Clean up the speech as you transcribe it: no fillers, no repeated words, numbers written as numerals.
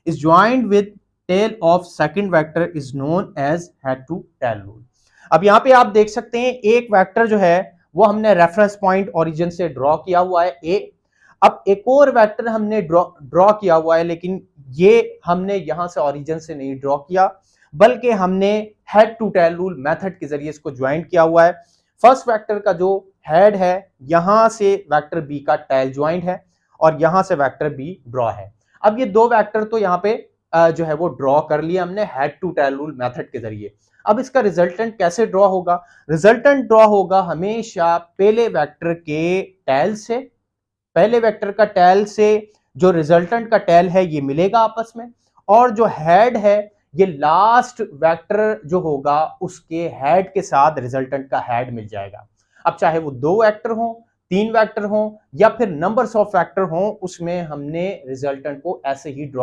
is joined with tail of second vector is known as head to tail rule। अब यहां पे आप देख सकते हैं एक वेक्टर जो है वो हमने रेफरेंस पॉइंट ओरिजिन से ड्रॉ किया हुआ है ए। अब एक और वेक्टर हमने ड्रॉ किया हुआ है, लेकिन ये हमने यहां से ओरिजिन से नहीं ड्रॉ किया, बल्कि हमने head to tail rule method के जरिए इसको ज्वाइन किया हुआ है। फर्स्ट वेक्टर का जो हेड है यहां से वेक्टर बी का टेल ज्वाइंट है और यहां से वेक्टर बी ड्रॉ है। अब ये दो वेक्टर तो यहां पे जो है वो ड्रॉ कर लिया हमने head to tail rule method के जरिए। अब इसका रिजल्टेंट कैसे ड्रॉ होगा? रिजल्टेंट ड्रॉ होगा हमेशा पहले वेक्टर के टेल से, पहले वेक्टर का टेल से जो रिजल्टेंट का टेल है ये मिलेगा आपस में, और जो हेड है ये लास्ट वेक्टर जो होगा उसके हेड के साथ रिजल्टेंट का हेड मिल जाएगा। अब चाहे वो दो वेक्टर हो, तीन वेक्टर हो या फिर नंबर्स ऑफ वेक्टर हो, उसमें हमने रिजल्टेंट को ऐसे ही ड्रॉ